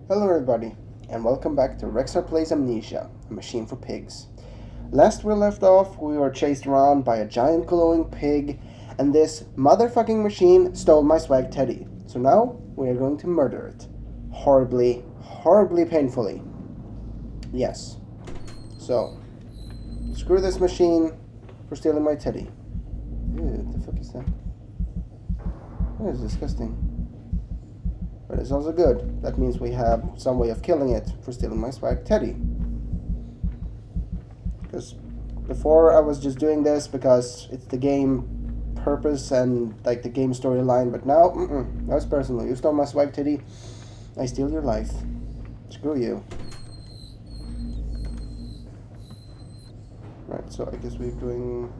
Hello everybody, and welcome back to Rexxar Plays Amnesia, a machine for pigs. Last we left off, we were chased around by a giant glowing pig, and this motherfucking machine stole my swag teddy. So now, we are going to murder it. Horribly, horribly painfully. Yes. So, screw this machine for stealing my teddy. Ew, what the fuck is that? That is disgusting. But it's also good. That means we have some way of killing it for stealing my swag teddy. Because before I was just doing this because it's the game purpose and like the game storyline, but now, now it's personal. You stole my swag teddy, I steal your life. Screw you. Right, so I guess we're doing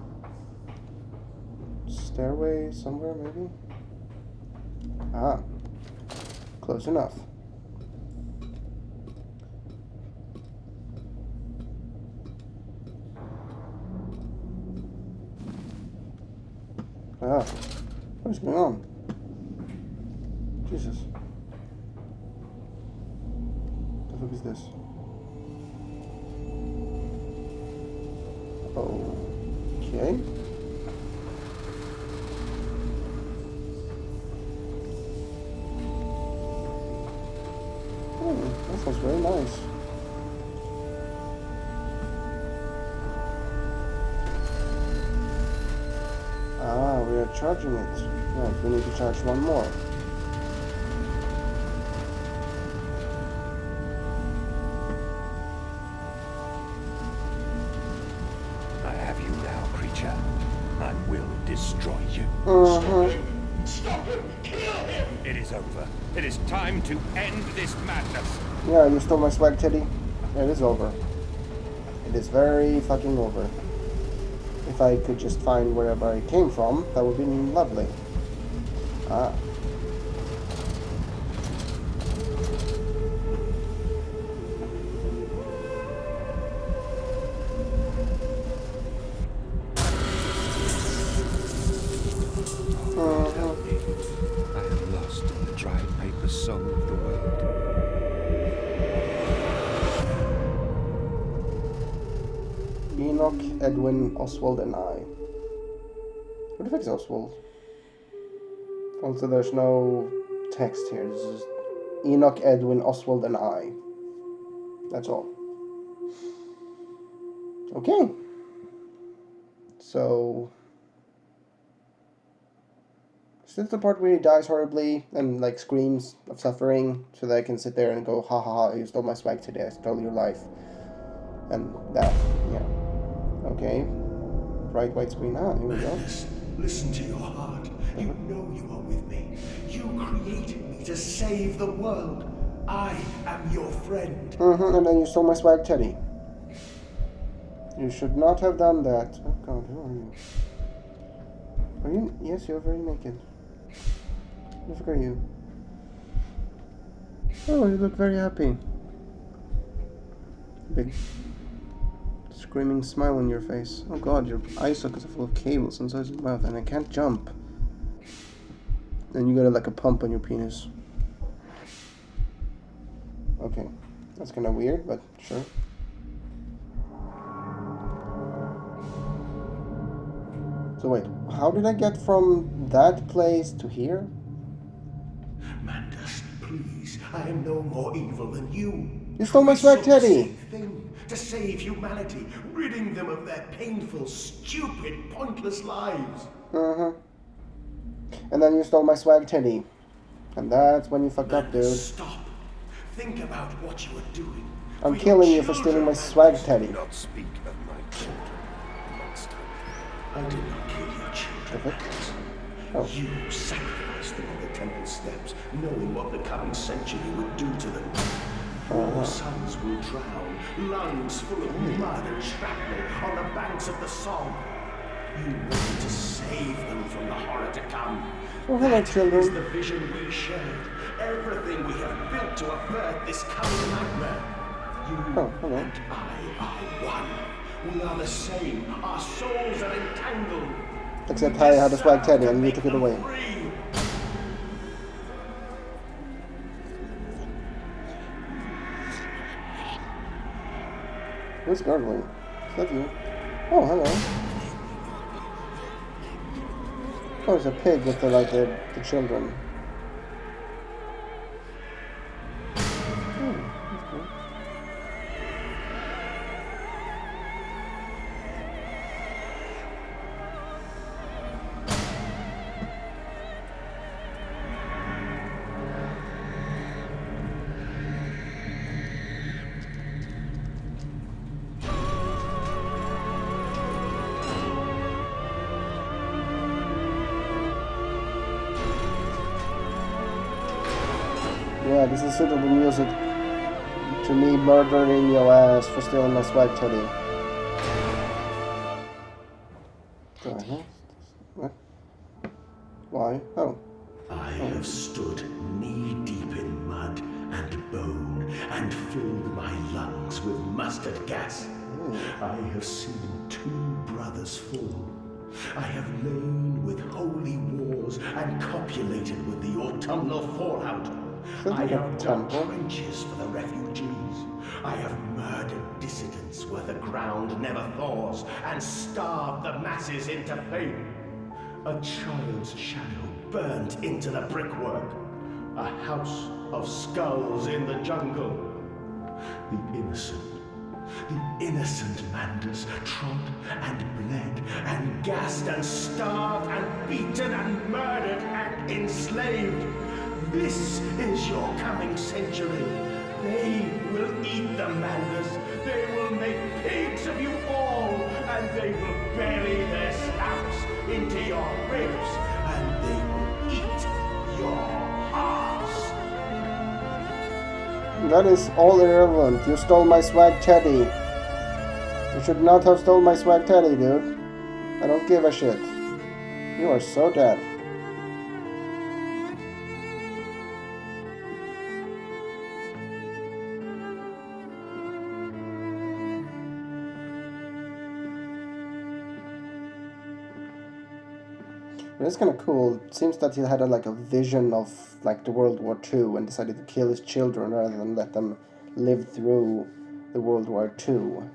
stairway somewhere maybe? Ah. Close enough. Ah. What is going on? Jesus. What the fuck is this? Okay. That sounds very nice. Ah, we are charging it. Right, we need to charge one more. I have you now, creature. I will destroy you. Stop him! Kill him! It is over. It is time to end this madness. Yeah, you stole my swag teddy. It is over. It is very fucking over. If I could just find wherever I came from, that would be lovely. Ah. I am lost in the dry paper soul of the world. Enoch, Edwin, Oswald, and I. Who the fuck is Oswald? Also, there's no text here. This is Enoch, Edwin, Oswald, and I. That's all. Okay. So, is this the part where he dies horribly and like screams of suffering, so that I can sit there and go, ha ha ha, you stole my swag today, I stole your life, and that, yeah. Okay. Bright white screen. Ah, here we go. Listen to your heart. You know you are with me. You created me to save the world. I am your friend. And then you stole my swag teddy. You should not have done that. Oh god, who are you? Are you? Yes, you're very naked. Who the fuck are you? Oh, you look very happy. Big screaming smile on your face. Oh god, your eye sockets are full of cables inside your mouth and I can't jump. Then you got like a pump on your penis. Okay, that's kind of weird, but sure. So wait, how did I get from that place to here? Mandas, please. I am no more evil than you. You stole my swag teddy! Same thing, to save humanity, ridding them of their painful, stupid, pointless lives. And then you stole my swag teddy. And that's when you fucked up, dude. Stop. Think about what you are doing. I'm For killing your you for stealing children, my swag teddy. Do not speak of my children, monster. I did not kill your children. Oh. You sacrificed them on the temple steps, knowing what the coming century would do to them. Your sons will drown, lungs full of mud and shrapnel on the banks of the Somme. You wanted to save them from the horror to come. Oh, hello, That children. is the vision we shared. Everything we have built to avert this coming nightmare. You hello. and I are one. We are the same. Our souls are entangled. Except I had a swag teddy and you took it away. Who's gurgling? Is that you? Oh, hello. Oh, it's a pig with the, like, the children. Hmm, that's cool. Yeah, this is suitable music to me murdering your ass for stealing my swag teddy. What? Why? Oh. I have stood knee-deep in mud and bone and filled my lungs with mustard gas. I have seen 2 brothers fall. I have lain with holy wars and copulated with the autumnal fallout. I have dug trenches for the refugees. I have murdered dissidents where the ground never thaws and starved the masses into pain. A child's shadow burnt into the brickwork. A house of skulls in the jungle. The innocent Manders trod and bled and gassed and starved and beaten and murdered and enslaved. This is your coming century. They will eat the Manders. They will make pigs of you all, and they will bury their snouts into your ribs, and they will eat your hearts. That is all irrelevant. You stole my swag teddy. You should not have stolen my swag teddy, dude. I don't give a shit. You are so dead. It's kind of cool. It seems that he had like a vision of like the World War II and decided to kill his children rather than let them live through the World War II.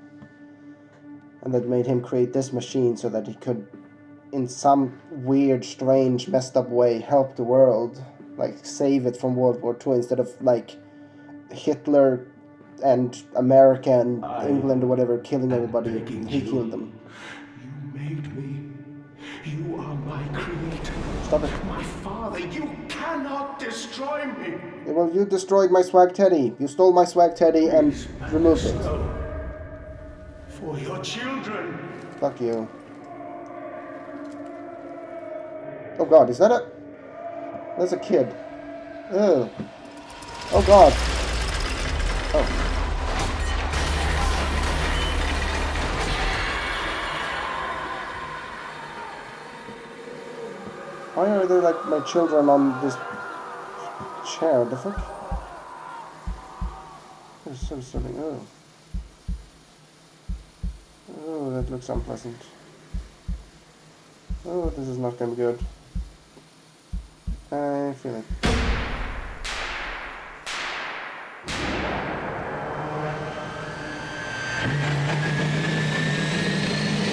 And that made him create this machine so that he could, in some weird, strange, messed up way, help the world, like save it from World War II instead of like Hitler and America and England or whatever killing everybody. He killed them. You made me. You are my creator. Stop it. My father, you cannot destroy me. Well, you destroyed my swag teddy. You stole my swag teddy and removed it. For your children. Fuck you. Oh god, is that a... That's a kid. Ew. Oh god. Oh. Why are there like my children on this chair? The fuck? There's something. Oh. Oh, that looks unpleasant. Oh, this is not gonna be good. I feel it.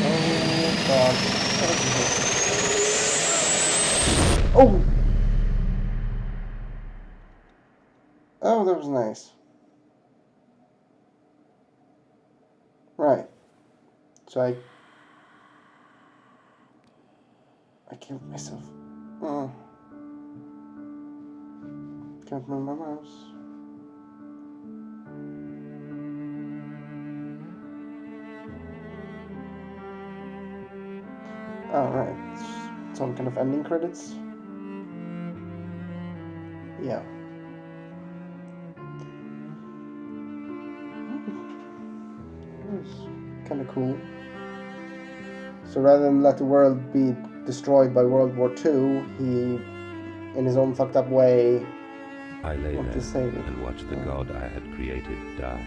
Oh god. Oh! Oh, that was nice. Right. So I killed myself. Oh. Can't move my mouse. Oh, right. Some kind of ending credits? Yeah. It was kind of cool. So rather than let the world be destroyed by World War II, he, in his own fucked up way, I lay wanted to there save it. and watched the god I had created die.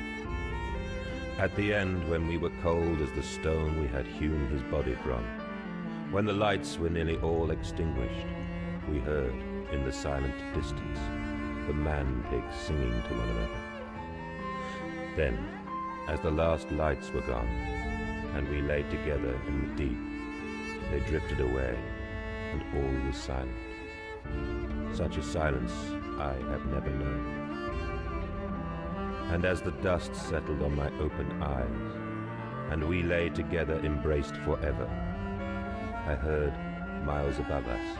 At the end, when we were cold as the stone we had hewn his body from, when the lights were nearly all extinguished, we heard, in the silent distance, the man-pigs singing to one another. Then, As the last lights were gone, and we lay together in the deep, they drifted away, and all was silent. Such a silence I have never known. And as the dust settled on my open eyes, and we lay together embraced forever, I heard, miles above us,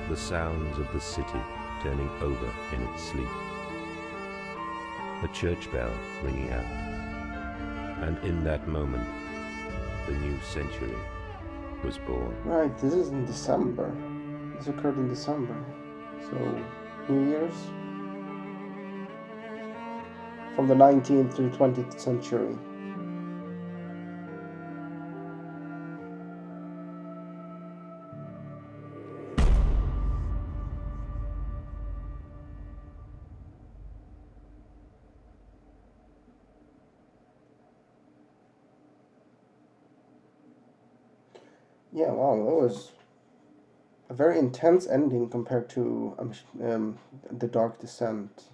the sounds of the city turning over in its sleep. A church bell ringing out. And in that moment, the new century was born. Right, this is in December. This occurred in December. So, New Year's? From the 19th to 20th century. Yeah, wow, that was a very intense ending compared to The Dark Descent.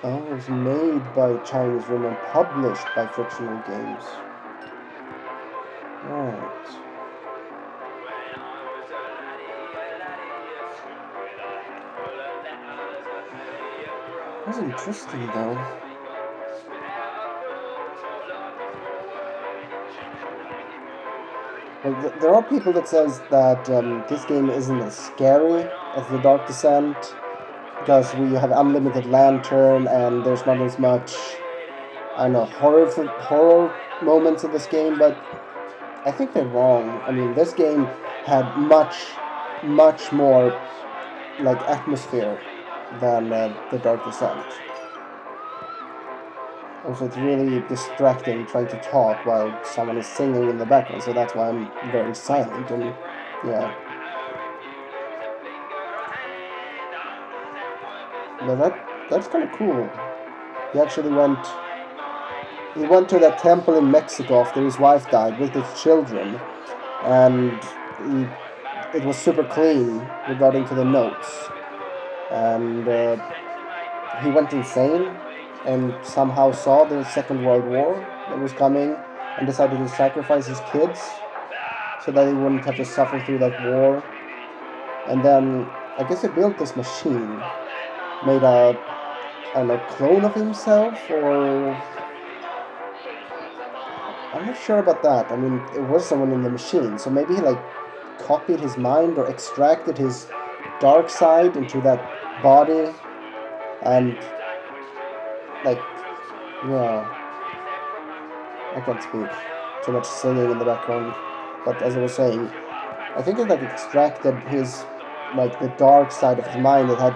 Oh, it was made by Chinese Room and published by Frictional Games. Right. That's interesting, though. Well, there are people that says that this game isn't as scary as The Dark Descent because we have unlimited lantern and there's not as much, I don't know, horror moments in this game, but I think they're wrong. I mean, this game had much more like atmosphere than The Dark Descent. Also, it's really distracting trying to talk while someone is singing in the background, so that's why I'm very silent and yeah. But that's kind of cool. He actually went to that temple in Mexico after his wife died with his children, and it was super clean regarding to the notes, and he went insane and somehow saw the Second World War that was coming and decided to sacrifice his kids so that he wouldn't have to suffer through that war. And then I guess he built this machine, made a, I don't know, clone of himself, or I'm not sure about that. I mean, it was someone in the machine, so maybe he like copied his mind or extracted his dark side into that body, and like, yeah, I can't speak. Too much singing in the background. But as I was saying, I think it like extracted his, like the dark side of his mind that had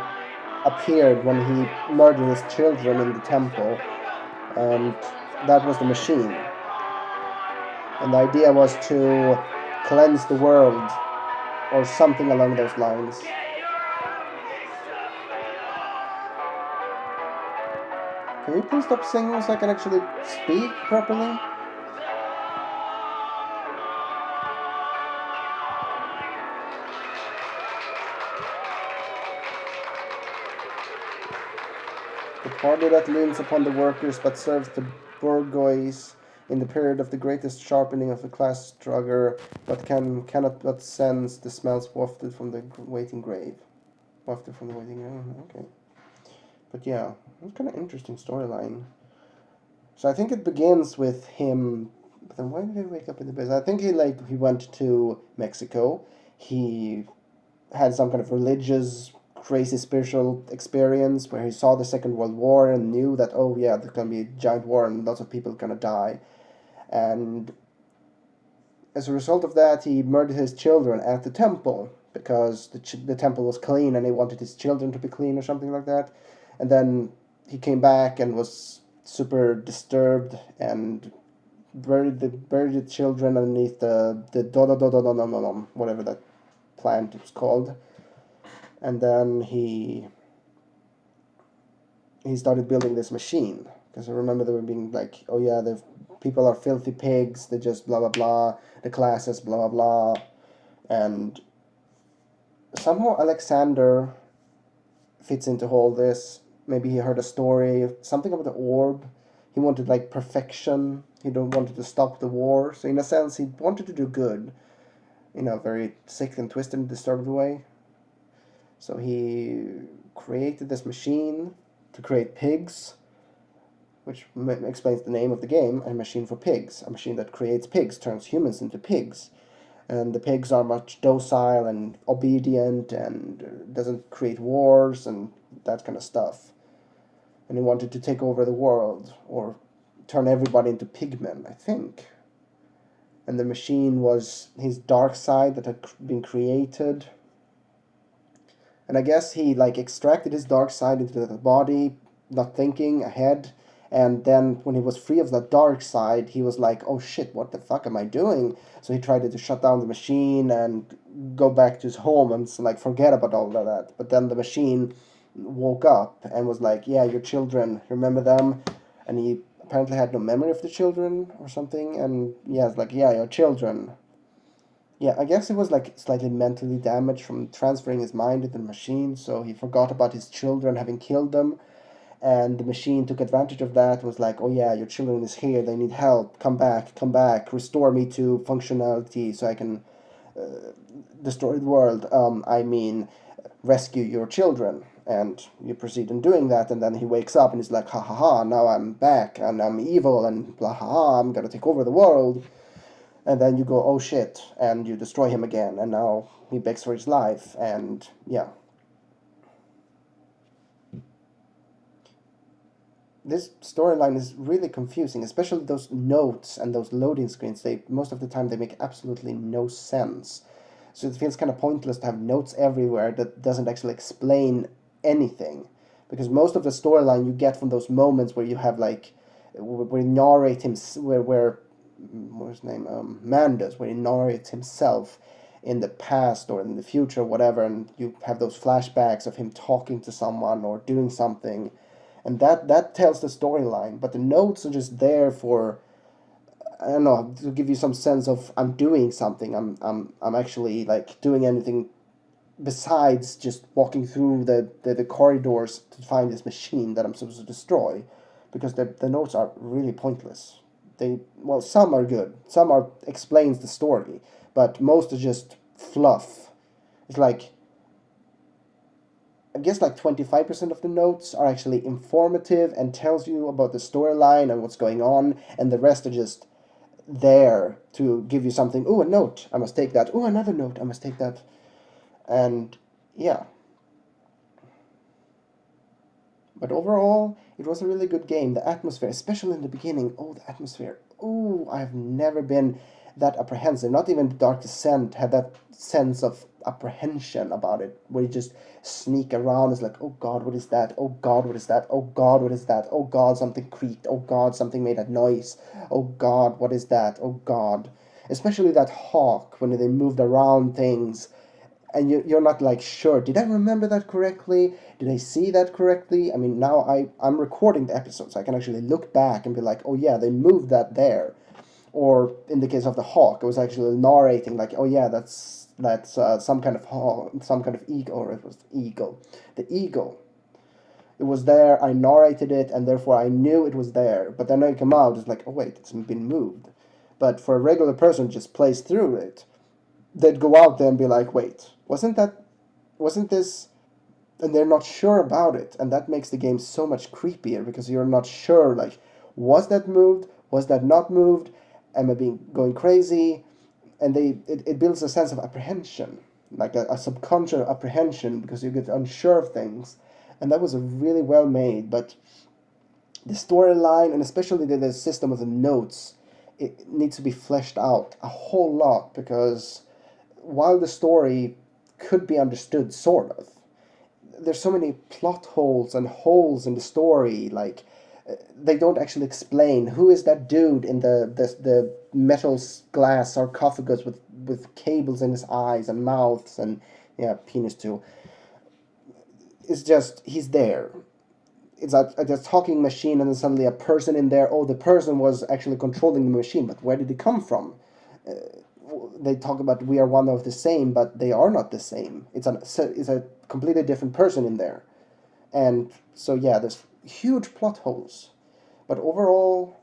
appeared when he murdered his children in the temple, and that was the machine. And the idea was to cleanse the world, or something along those lines. Can you please stop singing so I can actually speak properly? The party that leans upon the workers but serves the bourgeois in the period of the greatest sharpening of the class struggle, but cannot but sense the smells wafted from the waiting grave. Wafted from the waiting grave. Okay. But yeah, it's kind of interesting storyline. So I think it begins with him. But then why did he wake up in the bed? I think he went to Mexico. He had some kind of religious, crazy spiritual experience where he saw the Second World War and knew that, oh yeah, there's gonna be a giant war and lots of people are gonna die. And as a result of that, he murdered his children at the temple because the temple was clean and he wanted his children to be clean or something like that. And then he came back and was super disturbed and buried the children underneath the dodododododododom, whatever that plant was called. And then he started building this machine because I remember they were being like, oh yeah, the people are filthy pigs, they just blah blah blah, the classes blah blah blah, and somehow Alexander fits into all this. Maybe he heard a story, something about the orb. He wanted like perfection. He don't wanted to stop the war. So in a sense, he wanted to do good, in a very sick and twisted and disturbed way. So he created this machine to create pigs, which explains the name of the game, a machine for pigs. A machine that creates pigs, turns humans into pigs. And the pigs are much docile and obedient and doesn't create wars and that kind of stuff. And he wanted to take over the world, or turn everybody into pigmen, I think. And the machine was his dark side that had been created. And I guess he like extracted his dark side into the body, not thinking ahead. And then when he was free of that dark side, he was like, oh shit, what the fuck am I doing? So he tried to shut down the machine and go back to his home and like forget about all of that. But then the machine woke up and was like, yeah, your children, remember them? And he apparently had no memory of the children or something. And yeah, it's like, yeah, your children. Yeah, I guess he was like slightly mentally damaged from transferring his mind into the machine, so he forgot about his children having killed them, and the machine took advantage of that, was like, oh yeah, your children is here, they need help, come back, restore me to functionality so I can destroy the world. I mean, rescue your children. And you proceed in doing that, and then he wakes up and he's like, ha ha ha, now I'm back, and I'm evil, and blah ha ha, I'm gonna take over the world. And then you go, oh shit, and you destroy him again, and now he begs for his life, and yeah. This storyline is really confusing, especially those notes and those loading screens. They most of the time they make absolutely no sense. So it feels kind of pointless to have notes everywhere that doesn't actually explain anything, because most of the storyline you get from those moments where you have like where he narrate him where what's his name Mandus, where he narrates himself in the past or in the future, whatever, and you have those flashbacks of him talking to someone or doing something, and that tells the storyline. But the notes are just there for, I don't know, to give you some sense of I'm doing something. I'm actually like doing anything besides just walking through the corridors to find this machine that I'm supposed to destroy, because the notes are really pointless. They, well, some are good, some are explains the story, but most are just fluff. It's like, I guess like 25% of the notes are actually informative and tells you about the storyline and what's going on, and the rest are just there to give you something. Oh, a note, I must take that. Oh, another note, I must take that. And yeah. But overall, it was a really good game. The atmosphere, especially in the beginning, oh, the atmosphere. Oh, I've never been that apprehensive. Not even Dark Descent had that sense of apprehension about it, where you just sneak around. It's like, oh God, what is that? Oh God, what is that? Oh God, what is that? Oh God, something creaked. Oh God, something made a noise. Oh God, what is that? Oh God. Especially that hawk, when they moved around things, and you're not like sure, did I remember that correctly, did I see that correctly? I mean, now I'm recording the episode, so I can actually look back and be like, oh yeah, they moved that there. Or in the case of the hawk, I was actually narrating like, oh yeah, that's some kind of hawk, some kind of eagle, or it was eagle, the eagle, it was there, I narrated it, and therefore I knew it was there. But then I come out, it's like, oh wait, it's been moved. But for a regular person just plays through it, they'd go out there and be like, wait, wasn't this, and they're not sure about it, and that makes the game so much creepier, because you're not sure, like, was that moved, was that not moved, am I being going crazy? And it builds a sense of apprehension, like a subconscious apprehension, because you get unsure of things, and that was a really well made. But the storyline, and especially the system of the notes, it needs to be fleshed out a whole lot, because while the story could be understood, sort of, there's so many plot holes and holes in the story. Like, they don't actually explain who is that dude in the metal glass sarcophagus with cables in his eyes and mouths and, yeah, penis too. It's just, he's there. It's a talking machine, and then suddenly a person in there. Oh, the person was actually controlling the machine, but where did it come from? They talk about we are one of the same, but they are not the same. It's a completely different person in there. And so yeah, there's huge plot holes. But overall,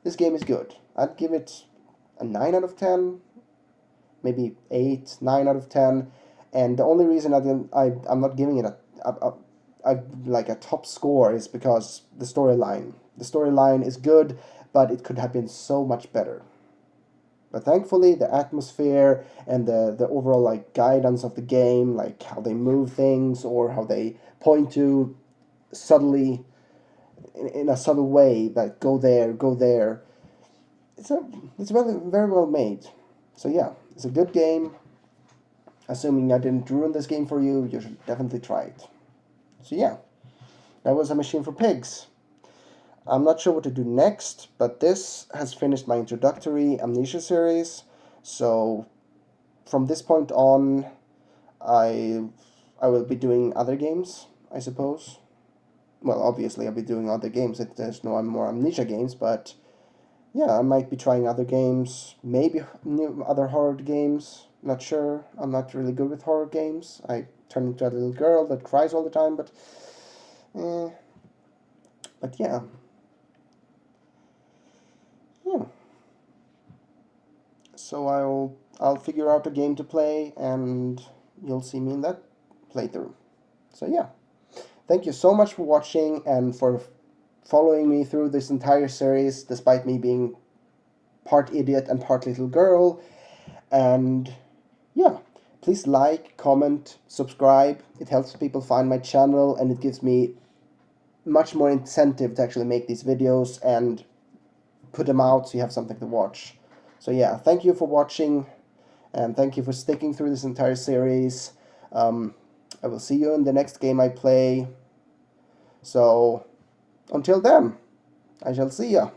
this game is good. I'd give it a 9 out of 10, maybe 8, 9 out of 10. And the only reason I'm not giving it like a top score is because the storyline. The storyline is good, but it could have been so much better. But thankfully, the atmosphere and the overall like guidance of the game, like how they move things or how they point to subtly in a subtle way, like go there, go there. It's a it's very very well made. So yeah, it's a good game. Assuming I didn't ruin this game for you, you should definitely try it. So yeah, that was A Machine for Pigs. I'm not sure what to do next, but this has finished my introductory Amnesia series. So from this point on, I I will be doing other games, I suppose. Well, obviously I'll be doing other games. There's no more Amnesia games, but yeah, I might be trying other games, maybe new other horror games. Not sure. I'm not really good with horror games. I turn into a little girl that cries all the time, eh, but yeah, yeah. So I'll figure out a game to play, and you'll see me in that playthrough. So yeah, thank you so much for watching and for following me through this entire series, despite me being part idiot and part little girl. And yeah, please like, comment, subscribe. It helps people find my channel, and it gives me much more incentive to actually make these videos and put them out so you have something to watch. So yeah, thank you for watching, and thank you for sticking through this entire series. I will see you in the next game I play. So until then, I shall see ya.